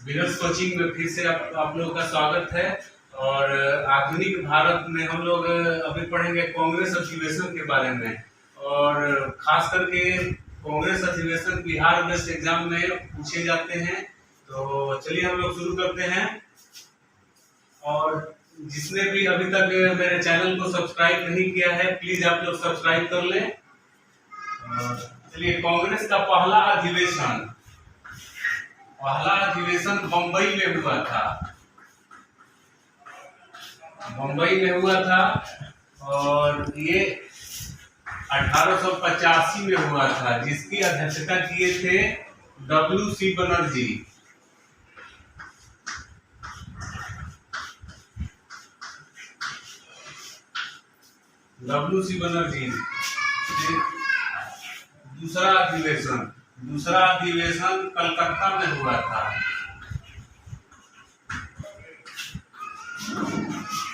Winners coaching में फिर से आप लोगों का स्वागत है। और आधुनिक भारत में हम लोग अभी पढ़ेंगे कांग्रेस अधिवेशन के बारे में, और खास करके कांग्रेस अधिवेशन बिहार बेस्ड एग्जाम में पूछे जाते हैं। तो चलिए हम लोग शुरू करते हैं। और जिसने भी अभी तक मेरे चैनल को सब्सक्राइब नहीं किया है, प्लीज आप लोग सब्सक्राइब कर लें। चलिए, कांग्रेस का पहला अधिवेशन बम्बई में हुआ था। और ये 1885 में हुआ था, जिसकी अध्यक्षता किए थे WC बनर्जी। दूसरा अधिवेशन कलकत्ता में हुआ था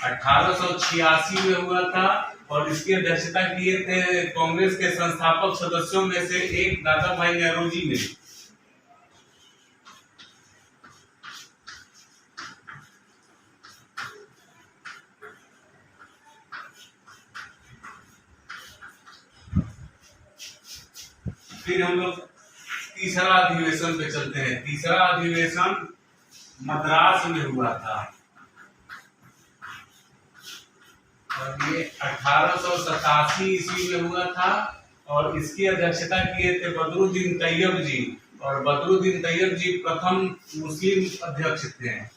1886 में हुआ था, और इसकी अध्यक्षता किए थे कांग्रेस के संस्थापक सदस्यों में से एक दादा भाई नेहरूजी ने। फिर हम लोग तीसरा अधिवेशन पे चलते हैं। तीसरा अधिवेशन मद्रास में हुआ था, और ये 1887 ईस्वी में हुआ था, और इसकी अध्यक्षता किए थे बदरुद्दीन तैयब जी। और बदरुद्दीन तैयब जी प्रथम मुस्लिम अध्यक्ष थे।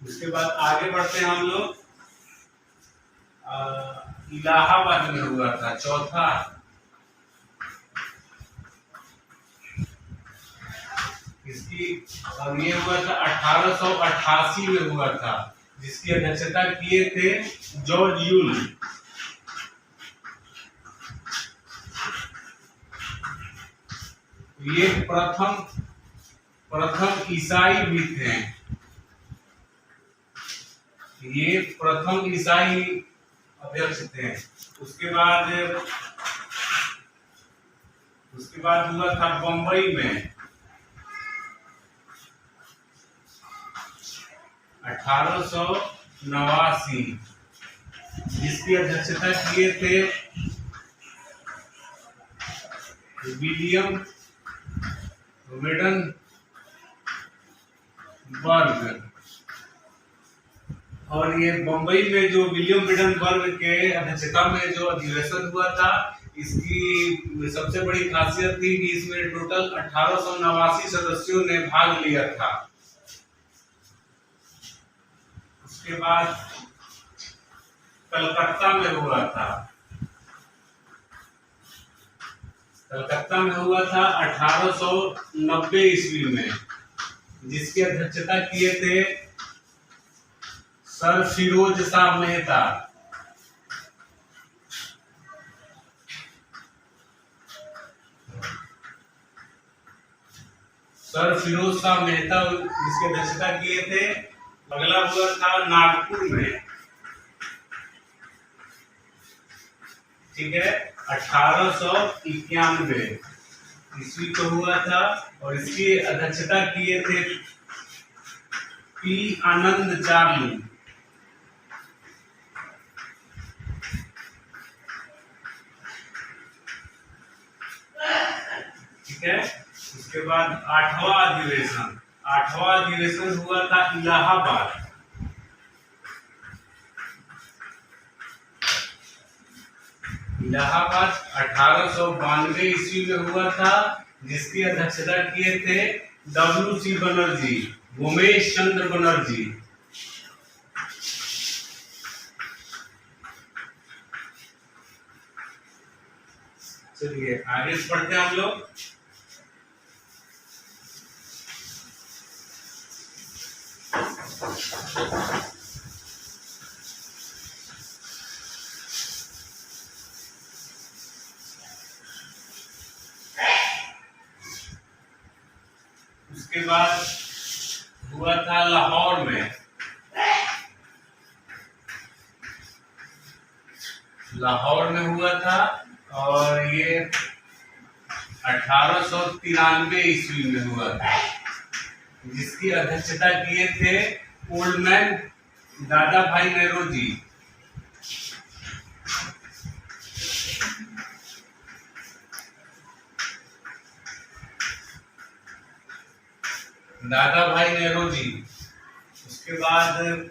उसके बाद आगे बढ़ते हैं हम लोग। इलाहाबाद में हुआ था चौथा। और ये हुआ था 1888 में हुआ था, जिसकी अध्यक्षता किए थे जॉर्ज यूल। ये प्रथम ईसाई भी थे। ये प्रथम ईसाई अध्यक्ष थे। उसके बाद हुआ था बम्बई में 1889, जिसकी अध्यक्षता किए थे विलियम विडेनबर्ग। और ये बम्बई में जो विलियम विडेनबर्ग के अध्यक्षता में जो अधिवेशन हुआ था, इसकी सबसे बड़ी खासियत थी कि इसमें टोटल 1889 सदस्यों ने भाग लिया था। उसके बाद कलकत्ता में हुआ था 1890 ईस्वी में, जिसकी अध्यक्षता किए थे सर फिरोज शाह मेहता। जिसकी अध्यक्षता किए थे। अगला हुआ था नागपुर में, ठीक है, 1891 ईस्वी को हुआ था, और इसकी अध्यक्षता किए थे पी आनंद चार्ली। ठीक है। उसके बाद आठवां अधिवेशन हुआ था इलाहाबाद। इलाहाबाद 1892 ईस्वी में हुआ था, जिसकी अध्यक्षता किए थे WC बनर्जी, उमेश चंद्र बनर्जी। चलिए आगे पढ़ते हैं हम लोग। उसके बाद हुआ था लाहौर में लाहौर में हुआ था और ये 1893 ईस्वी में हुआ था, जिसकी अध्यक्षता किए थे ओल्ड मैन दादा भाई नेहरू जी। दादा भाई नेहरू जी। उसके बाद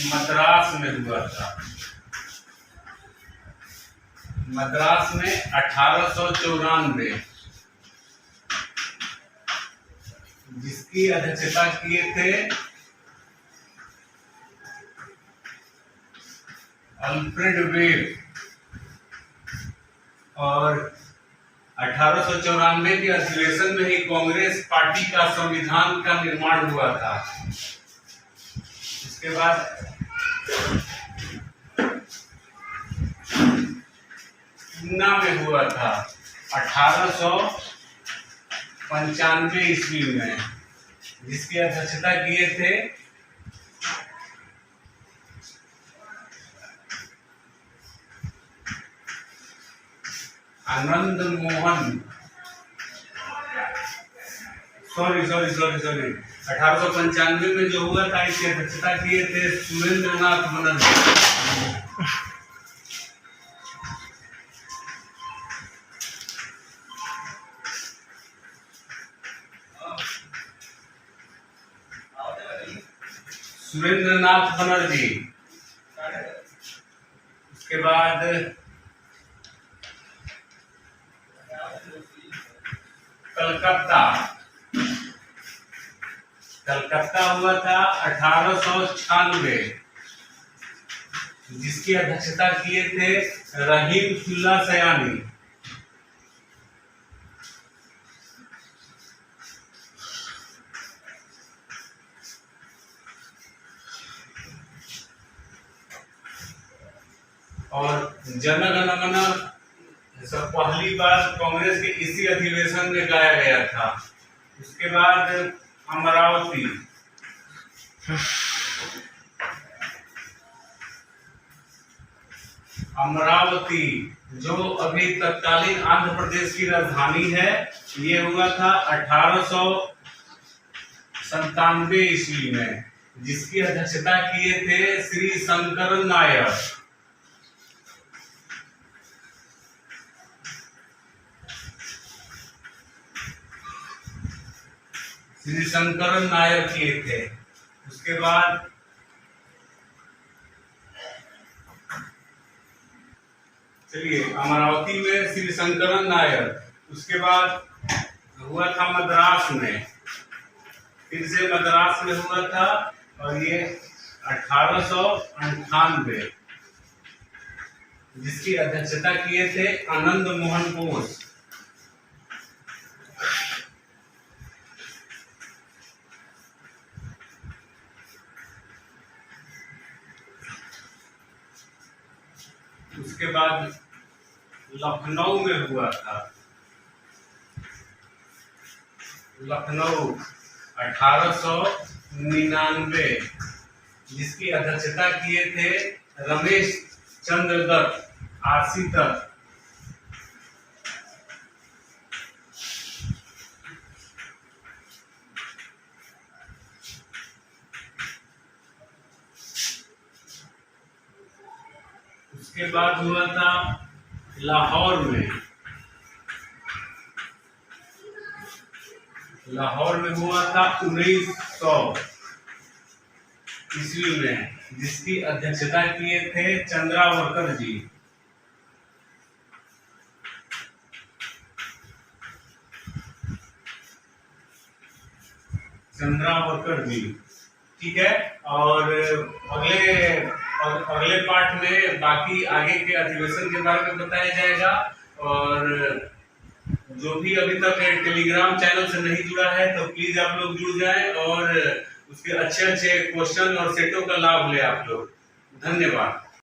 मद्रास में हुआ था, मद्रास में 1894, जिसकी अध्यक्षता किए थे अल्फ्रेड वेब। और 1894 के अधिवेशन में ही कांग्रेस पार्टी का संविधान का निर्माण हुआ था। इसके बाद पूना में हुआ था 1895 ईस्वी में, जिसकी अध्यक्षता किए थे आनंद मोहन, सॉरी 1895 में जो हुआ था इसकी अध्यक्षता किए थे सुरेंद्र नाथ बनर्जी। सुरेंद्र नाथ बनर्जी। उसके बाद कलकत्ता हुआ था 1896, जिसकी अध्यक्षता किए थे रहीमतुल्लाह सयानी। और जन गण मन सब पहली बार कांग्रेस के इसी अधिवेशन में गाया गया था। उसके बाद अमरावती, जो अभी तत्कालीन आंध्र प्रदेश की राजधानी है, ये हुआ था 1897 ईस्वी में, जिसकी अध्यक्षता किए थे श्री शंकरन नायर। श्री शंकरन नायर किए थे। उसके बाद चलिए अमरावती में श्री शंकरन नायर। उसके बाद हुआ था मद्रास में, फिर से मद्रास में हुआ था और ये 1898, जिसकी अध्यक्षता किए थे आनंद मोहन बोस। उसके बाद लखनऊ में हुआ था, लखनऊ 1899, जिसकी अध्यक्षता किए थे रमेश चंद्र दत्त, आरसी दत्त। उसके बाद हुआ था लाहौर में, हुआ था 1900 ईस्वी में, जिसकी अध्यक्षता किए थे चंद्रावरकर जी। ठीक है। और अगले पार्ट में बाकी आगे के अधिवेशन के बारे में बताया जाएगा। और जो भी अभी तक टेलीग्राम चैनल से नहीं जुड़ा है तो प्लीज आप लोग जुड़ जाएं और उसके अच्छे क्वेश्चन और सेटों का लाभ ले आप लोग। धन्यवाद।